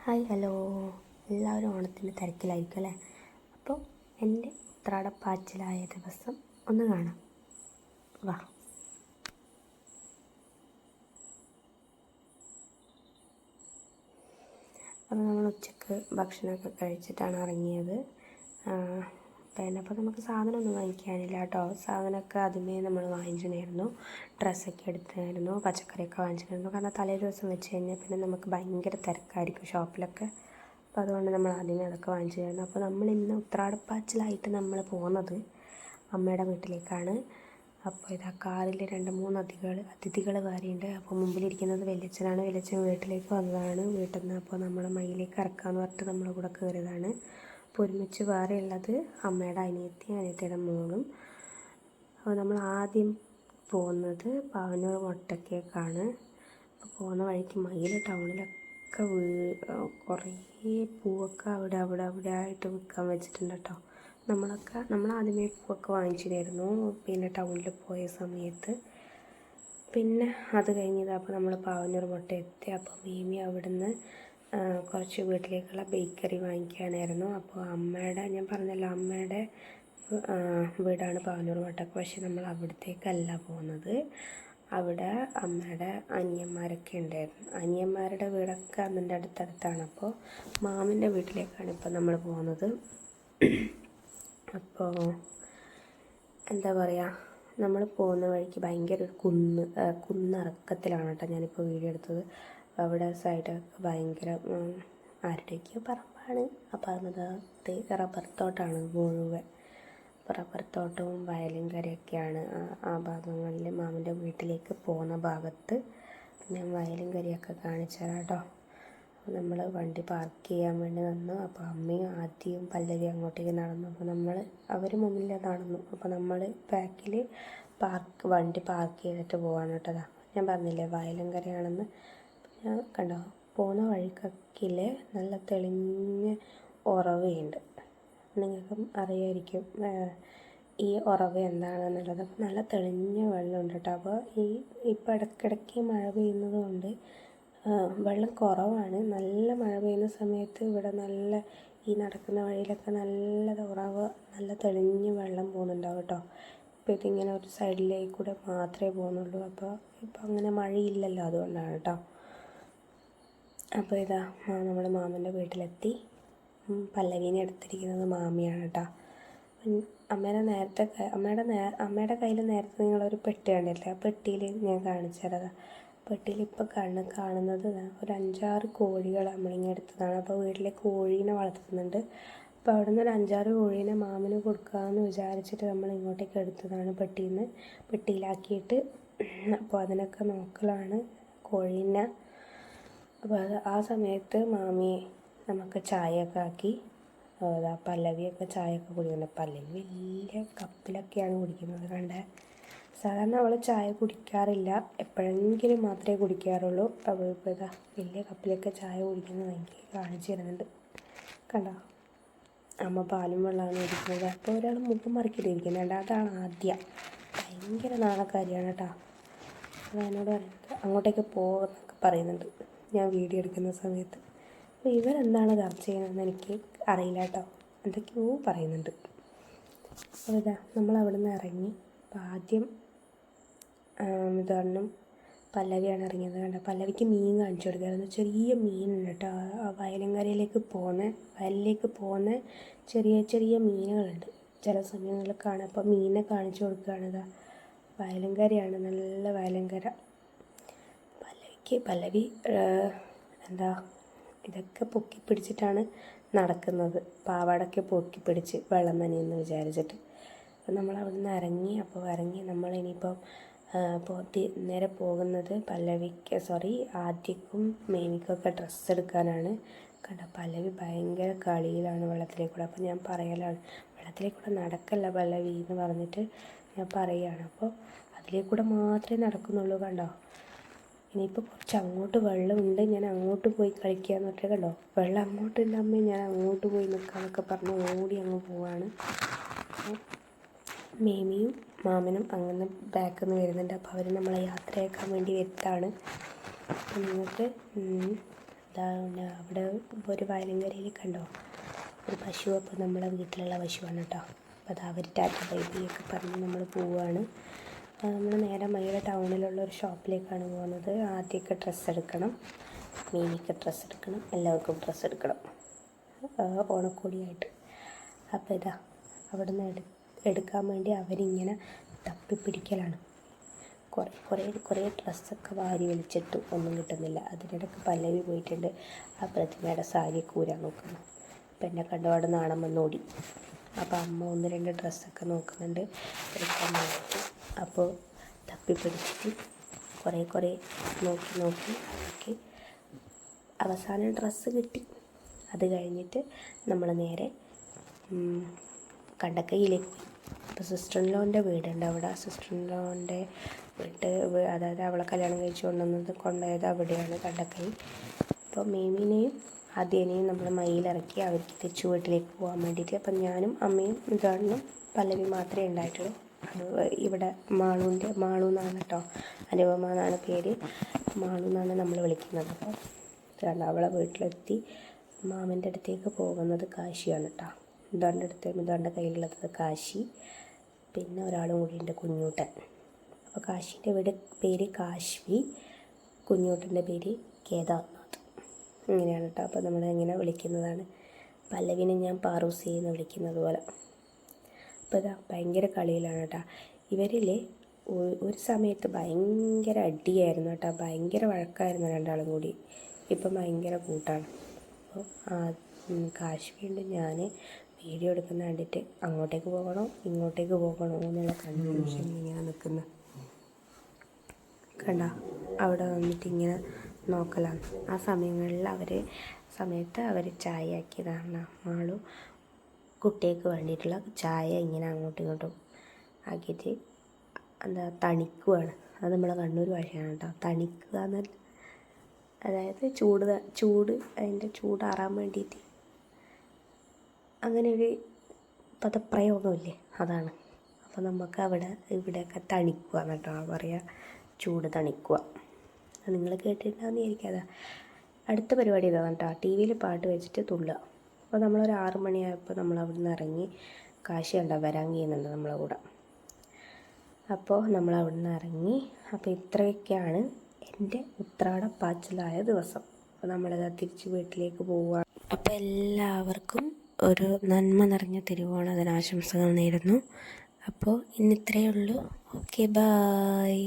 Hi hello, എല്ലാവരും ഓണത്തിൻ്റെ തിരക്കിലായിരിക്കും അല്ലേ? അപ്പോൾ എൻ്റെ ഉത്രാടപ്പാച്ചിലായ ദിവസം ഒന്ന് കാണാം, വാ. അപ്പോൾ നമ്മൾ ഉച്ചക്ക് ഭക്ഷണമൊക്കെ കഴിച്ചിട്ടാണ് ഇറങ്ങിയത്. പിന്നെ അപ്പോൾ നമുക്ക് സാധനമൊന്നും വാങ്ങിക്കാനില്ല കേട്ടോ. സാധനമൊക്കെ ആദ്യമേ നമ്മൾ വാങ്ങിച്ചിട്ടുണ്ടായിരുന്നു. ഡ്രസ്സൊക്കെ എടുത്തായിരുന്നു, പച്ചക്കറിയൊക്കെ വാങ്ങിച്ചിട്ടുണ്ടായിരുന്നു. കാരണം തലേ ദിവസം വെച്ച് കഴിഞ്ഞാൽ പിന്നെ നമുക്ക് ഭയങ്കര തിരക്കായിരിക്കും ഷോപ്പിലൊക്കെ. അപ്പോൾ അതുകൊണ്ട് നമ്മൾ ആദ്യമേ അതൊക്കെ വാങ്ങിച്ചിട്ടുണ്ടായിരുന്നു. അപ്പോൾ നമ്മൾ ഇന്ന് ഉത്രാടപ്പാച്ചിലായിട്ട് നമ്മൾ പോകുന്നത് അമ്മയുടെ വീട്ടിലേക്കാണ്. അപ്പോൾ ഇതാ കാറിൽ 2-3 അതിഥികൾ വേറെയുണ്ട്. അപ്പോൾ മുമ്പിലിരിക്കുന്നത് വലിയച്ഛനാണ്. വലിയച്ഛൻ വീട്ടിലേക്ക് വന്നതാണ്. വീട്ടിൽ നിന്ന് അപ്പോൾ നമ്മളെ മയിലേക്ക് ഇറക്കാമെന്ന് പറഞ്ഞിട്ട് നമ്മളെ കൂടെ കയറിയതാണ്. അപ്പോൾ ഒരുമിച്ച് വേറെ ഉള്ളത് അമ്മയുടെ അനിയത്തിയുടെ മോളും. അപ്പോൾ നമ്മൾ ആദ്യം പോകുന്നത് പാവന്നൂർ മുട്ടക്കേക്കാണ്. അപ്പോൾ പോകുന്ന വഴിക്ക് മയിൽ ടൗണിലൊക്കെ കുറേ പൂവൊക്കെ അവിടെ ആയിട്ട് വിൽക്കാൻ വെച്ചിട്ടുണ്ട് കേട്ടോ. നമ്മൾ ആദ്യമേ പൂവൊക്കെ വാങ്ങിച്ചിട്ടായിരുന്നു പിന്നെ ടൗണിൽ പോയ സമയത്ത്. പിന്നെ അത് കഴിഞ്ഞത് അപ്പോൾ നമ്മൾ പാവന്നൂർ മുട്ട എത്തി. അപ്പോൾ മീമി അവിടുന്ന് കുറച്ച് വീട്ടിലേക്കുള്ള ബേക്കറി വാങ്ങിക്കാനായിരുന്നു. അപ്പോൾ ഞാൻ പറഞ്ഞല്ലോ അമ്മയുടെ വീടാണ് പാവന്നൂർ മുട്ടക്ക്. പക്ഷേ നമ്മൾ അവിടത്തേക്കല്ല പോകുന്നത്. അവിടെ അമ്മയുടെ അനിയന്മാരൊക്കെ ഉണ്ടായിരുന്നു. അനിയന്മാരുടെ വീടൊക്കെ അമ്മൻ്റെ അടുത്തടുത്താണ്. അപ്പോൾ മാമൻ്റെ വീട്ടിലേക്കാണ് ഇപ്പോൾ നമ്മൾ പോകുന്നത്. അപ്പോൾ എന്താ പറയുക, നമ്മൾ പോകുന്ന വഴിക്ക് ഭയങ്കര ഒരു കുന്നിറക്കത്തിലാണ് കേട്ടോ ഞാനിപ്പോൾ വീഡിയോ എടുത്തത്. അവിടെ സൈഡൊക്കെ ഭയങ്കര ആരുടെയൊക്കെയോ പറമ്പാണ്. ആ പറമ്പത്ത് റബ്ബർ തോട്ടമാണ് മുഴുവൻ. റബ്ബർ തോട്ടവും വയലും കരയൊക്കെയാണ് ആ ഭാഗങ്ങളിൽ. മാമൻ്റെ വീട്ടിലേക്ക് പോകുന്ന ഭാഗത്ത് ഞാൻ വയലും കരയൊക്കെ കാണിച്ചു തരാം കേട്ടോ. നമ്മൾ വണ്ടി പാർക്ക് ചെയ്യാൻ വേണ്ടി വന്നു. അപ്പോൾ അമ്മയും ആദ്യം പല്ലവി അങ്ങോട്ടേക്ക് നടന്നു. അപ്പോൾ അവർ മുന്നിൽ നടന്നു. അപ്പോൾ നമ്മൾ ബാക്കിൽ വണ്ടി പാർക്ക് ചെയ്തിട്ട് പോകാൻ കേട്ടതാ. ഞാൻ പറഞ്ഞില്ലേ വയലും കരയാണെന്ന്. ഞാൻ കണ്ടോ പോകുന്ന വഴിക്കൊക്കെ നല്ല തെളിഞ്ഞ ഉറവയുണ്ട്. നിങ്ങൾക്കും അറിയായിരിക്കും ഈ ഉറവ എന്താണെന്നുള്ളത്. അപ്പോൾ നല്ല തെളിഞ്ഞ വെള്ളമുണ്ട് കേട്ടോ. അപ്പോൾ ഇപ്പോൾ ഇടയ്ക്കിടയ്ക്ക് മഴ പെയ്യുന്നത് കൊണ്ട് വെള്ളം കുറവാണ്. നല്ല മഴ പെയ്യുന്ന സമയത്ത് ഇവിടെ ഈ നടക്കുന്ന വഴിയിലൊക്കെ നല്ല ഉറവ, നല്ല തെളിഞ്ഞ് വെള്ളം പോകുന്നുണ്ടാവും കേട്ടോ. ഇപ്പോൾ ഇതിങ്ങനെ ഒരു സൈഡിലേക്ക് കൂടെ മാത്രമേ പോകുന്നുള്ളൂ. അപ്പോൾ ഇപ്പം അങ്ങനെ മഴയില്ലല്ലോ, അതുകൊണ്ടാണ് കേട്ടോ. അപ്പോൾ ഇതാ നമ്മൾ മാമൻ്റെ വീട്ടിലെത്തി. പല്ലവീനെ എടുത്തിരിക്കുന്നത് മാമിയാണ് കേട്ടോ. അമ്മയുടെ കയ്യിൽ നേരത്തെ നിങ്ങളൊരു പെട്ടി കണ്ടില്ലേ? ആ പെട്ടിയിൽ ഞാൻ കാണിച്ചു തരാം. പെട്ടിയിൽ ഇപ്പോൾ കാണുന്നത് ഒരു 5-6 കോഴികൾ നമ്മളിങ്ങനെ എടുത്തതാണ്. അപ്പോൾ വീട്ടിലെ കോഴീനെ വളർത്തുന്നുണ്ട്. അപ്പോൾ അവിടെ നിന്ന് ഒരു 5-6 കോഴീനെ മാമന് കൊടുക്കാമെന്ന് വിചാരിച്ചിട്ട് നമ്മൾ ഇങ്ങോട്ടേക്ക് എടുത്തതാണ് പെട്ടിയിലാക്കിയിട്ട്. അപ്പോൾ അതിനൊക്കെ നോക്കലാണ് കോഴീനെ. അപ്പോൾ ആ സമയത്ത് മാമി നമുക്ക് ചായയൊക്കെ ആക്കി. പല്ലവിയൊക്കെ ചായയൊക്കെ കുടിക്കുന്നുണ്ട്. പല്ലവി വലിയ കപ്പിലൊക്കെയാണ് കുടിക്കുന്നത് കണ്ടേ. സാധാരണ അവൾ ചായ കുടിക്കാറില്ല, എപ്പോഴെങ്കിലും മാത്രമേ കുടിക്കാറുള്ളൂ. അപ്പോൾ ഇപ്പോൾ ഇതാ വലിയ കപ്പിലൊക്കെ ചായ കുടിക്കുന്നത് എനിക്ക് കാണിച്ചു തരുന്നുണ്ട് കണ്ടോ. അമ്മ പാലും വെള്ളമാണ് കുടിക്കുന്നത്. അപ്പോൾ ഒരാൾ മുഖം മറിക്കിട്ടിരിക്കുന്നുണ്ട്. അതാണ് ആദ്യം. ഭയങ്കര നാണക്കാരിയാണ് കേട്ടോ. അത് എന്നോട് പറയുന്നത് അങ്ങോട്ടേക്ക് പോകുമെന്നൊക്കെ പറയുന്നുണ്ട് ഞാൻ വീഡിയോ എടുക്കുന്ന സമയത്ത്. അപ്പോൾ ഇവരെന്താണ് ചർച്ച ചെയ്യുന്നതെന്ന് എനിക്ക് അറിയില്ല കേട്ടോ. എന്തൊക്കെയോ പറയുന്നുണ്ട്. അപ്പോൾ ഇതാ നമ്മൾ അവിടെ നിന്ന് ഇറങ്ങി. അപ്പോൾ ആദ്യം ഇതാണെന്നും പല്ലവിയാണ് ഇറങ്ങിയത് കണ്ടോ. പല്ലവിക്ക് മീൻ കാണിച്ചു കൊടുക്കായിരുന്നു. ചെറിയ മീനുണ്ട് കേട്ടോ. വയലിലേക്ക് പോകുന്ന ചെറിയ മീനുകളുണ്ട് ചില സമയങ്ങളിൽ കാണാം. അപ്പോൾ മീനെ കാണിച്ചു കൊടുക്കുകയാണ്. ഇതാ വയലങ്കരയാണ്, നല്ല വയലങ്കര. പല്ലവി ഇതൊക്കെ പൊക്കി പിടിച്ചിട്ടാണ് നടക്കുന്നത്. പാവാടൊക്കെ പൊക്കി പിടിച്ച് വെള്ളം നനയെന്ന് വിചാരിച്ചിട്ട്. അപ്പോൾ നമ്മൾ അവിടെ നിന്ന് ഇറങ്ങി. അപ്പോൾ നമ്മൾ ഇനിയിപ്പം നേരെ പോകുന്നത് ആദ്യക്കും മേമിക്കൊക്കെ ഡ്രസ്സ് എടുക്കാനാണ് കണ്ടോ. പല്ലവി ഭയങ്കര കളിയിലാണ് വെള്ളത്തിലേക്കൂടെ. അപ്പോൾ ഞാൻ പറയലാണ് വെള്ളത്തിലേക്കൂടെ നടക്കല്ല പല്ലവി എന്ന് പറഞ്ഞിട്ട് ഞാൻ പറയുകയാണ്. അപ്പോൾ അതിലേക്കൂടെ മാത്രമേ നടക്കുന്നുള്ളൂ കണ്ടോ. ഇനിയിപ്പോൾ കുറച്ച് അങ്ങോട്ട് വെള്ളമുണ്ട്, ഞാൻ അങ്ങോട്ട് പോയി കളിക്കാമെന്ന് പറഞ്ഞിട്ട് കണ്ടോ. വെള്ളം അങ്ങോട്ടുണ്ട് അമ്മേ, ഞാൻ അങ്ങോട്ട് പോയി നിൽക്കാമെന്നൊക്കെ പറഞ്ഞ് ഓടി അങ്ങ് പോവാണ്. മേമിയും മാമനും അങ്ങനെ ബാക്കിൽ നിന്ന് വരുന്നുണ്ട്. അപ്പോൾ അവർ നമ്മളെ യാത്രയാക്കാൻ വേണ്ടി വരുത്താണ്. നിങ്ങൾക്ക് അതാണ് അവിടെ ഒരു വയലങ്കരയിൽ കണ്ടോ ഒരു പശു. അപ്പോൾ നമ്മളെ വീട്ടിലുള്ള പശുവാണ് കേട്ടോ. അപ്പോൾ അത് അവർ ടാറ്റ ബൈബിയൊക്കെ പറഞ്ഞ് നമ്മൾ പോവുകയാണ്. നമ്മൾ നേരെ മയില ടൗണിലുള്ള ഒരു ഷോപ്പിലേക്കാണ് പോകുന്നത്. ആദ്യമൊക്കെ ഡ്രസ്സ് എടുക്കണം, മീനിക്ക് ഡ്രസ്സ് എടുക്കണം, എല്ലാവർക്കും ഡ്രസ്സ് എടുക്കണം ഓണക്കോടിയായിട്ട്. അപ്പോൾ ഇതാ അവിടെ നിന്ന് എടുക്കാൻ വേണ്ടി അവരിങ്ങനെ തപ്പിപ്പിടിക്കലാണ്. കുറേ ഡ്രസ്സൊക്കെ വാരി വലിച്ചിട്ട് ഒന്നും കിട്ടുന്നില്ല. അതിനിടയ്ക്ക് പല്ലവി പോയിട്ടുണ്ട് ആ പ്രതിമയുടെ സാരി കൂരാൻ നോക്കുന്നു. അപ്പം എന്നെ കണ്ടപാട് നാണം വന്നോടി. അപ്പോൾ അമ്മ 1-2 ഡ്രസ്സൊക്കെ നോക്കുന്നുണ്ട് എടുക്കാൻ വേണ്ടിയിട്ട്. അപ്പോൾ തപ്പിപ്പിടിച്ചിട്ട് കുറേ നോക്കി അവസാനം ഡ്രസ്സ് കിട്ടി. അത് കഴിഞ്ഞിട്ട് നമ്മൾ നേരെ കണ്ടക്കൈയിലേക്ക് പോയി. അപ്പോൾ സിസ്റ്റർ ഇൻ ലോൻ്റെ വീടുണ്ട് അവിടെ. സിസ്റ്റർ ഇൻ ലോൻ്റെ അതായത് അവളെ കല്യാണം കഴിച്ച് കൊണ്ടുപോയത് അവിടെയാണ് കണ്ടക്കൈ. അപ്പോൾ മീമിനെയും ആദ്യനെയും നമ്മൾ മയിലിറക്കി അവർക്ക് തിരിച്ചു വീട്ടിലേക്ക് പോകാൻ വേണ്ടിയിട്ട്. അപ്പം ഞാനും അമ്മയും ഇതാണെന്നും പല്ലവി മാത്രമേ ഉണ്ടായിട്ടുള്ളൂ. അത് ഇവിടെ മാളു എന്നാണ് കേട്ടോ, അനുപമ എന്നാണ് പേര്, മാളു എന്നാണ് നമ്മൾ വിളിക്കുന്നത്. അപ്പോൾ ഇതാണ് അവളെ വീട്ടിലെത്തി. മാമൻ്റെ അടുത്തേക്ക് പോകുന്നത് കാശിയാണ് കേട്ടോ. ഇതാണ്ട് കയ്യിലുള്ളത് കാശി, പിന്നെ ഒരാളും കൂടിയുണ്ട് കുഞ്ഞൂട്ടൻ. അപ്പോൾ കാശീൻ്റെ പേര് കാശ്വി, കുഞ്ഞൂട്ടൻ്റെ പേര് കേദാർനാഥ്. ഇങ്ങനെയാണ് കേട്ടോ. അപ്പോൾ നമ്മളിങ്ങനെ വിളിക്കുന്നതാണ്. പല്ലവിനെ ഞാൻ പാറൂസി എന്ന് വിളിക്കുന്നത് പോലെ. അപ്പോൾ ഇതാ ഭയങ്കര കളിയിലാണ് കേട്ടോ ഇവരിൽ. ഒരു സമയത്ത് ഭയങ്കര അടിയായിരുന്നു കേട്ടോ, ഭയങ്കര വഴക്കായിരുന്നു രണ്ടാളും കൂടി. ഇപ്പം ഭയങ്കര കൂട്ടാണ്. അപ്പോൾ കാശ്മീരിൽ ഞാൻ വീഡിയോ എടുക്കുന്ന കണ്ടിട്ട് അങ്ങോട്ടേക്ക് പോകണോ ഇങ്ങോട്ടേക്ക് പോകണോ എന്നുള്ള കൺഫ്യൂഷൻ ഇങ്ങനെ നിൽക്കുന്നു. കണ്ട അവിടെ വന്നിട്ട് ഇങ്ങനെ നോക്കലാണ്. ആ സമയങ്ങളിൽ സമയത്ത് അവർ ചായ ആക്കിയതാണ്. മാളു കുട്ടിക്ക് വേണ്ടിയിട്ടുള്ള ചായ ഇങ്ങനെ അങ്ങോട്ടും ഇങ്ങോട്ടും ആക്കിയിട്ട് തണിക്കുവാണ്. അത് നമ്മളെ കണ്ണൂർ ഭാഷയാണ് കേട്ടോ. തണിക്കുക എന്നാൽ അതായത് ചൂട് അതിൻ്റെ ചൂടാറാൻ വേണ്ടിയിട്ട് അങ്ങനെ ഒരു പദപ്രയോഗമില്ലേ, അതാണ്. അപ്പോൾ നമുക്ക് ഇവിടെയൊക്കെ തണിക്കുക എന്നിട്ടോ പറയുക, ചൂട് തണിക്കുക. നിങ്ങൾ കേട്ടിട്ടുണ്ടാവുന്ന എനിക്കതാ. അടുത്ത പരിപാടി ഇതാണ് കേട്ടോ, ടി വിയിൽ പാട്ട് വെച്ചിട്ട് തുള്ളുക. അപ്പോൾ നമ്മളൊരു 6 മണിയായപ്പോൾ നമ്മൾ അവിടെ നിന്ന് ഇറങ്ങി. കാശി കണ്ടോ വരാൻ ചെയ്യുന്നുണ്ട് നമ്മളെ കൂടെ. അപ്പോൾ നമ്മൾ അവിടെ നിന്ന് ഇറങ്ങി. അപ്പോൾ ഇത്രയൊക്കെയാണ് എൻ്റെ ഉത്രാടപ്പാച്ചിലായ ദിവസം. അപ്പോൾ നമ്മളിതാ തിരിച്ച് വീട്ടിലേക്ക് പോവുക. അപ്പോൾ എല്ലാവർക്കും ഒരു നന്മ നിറഞ്ഞ തിരുവോണ ദിനാശംസകൾ നേരുന്നു. അപ്പോൾ ഇന്നിത്രയേ ഉള്ളൂ. Okay, bye.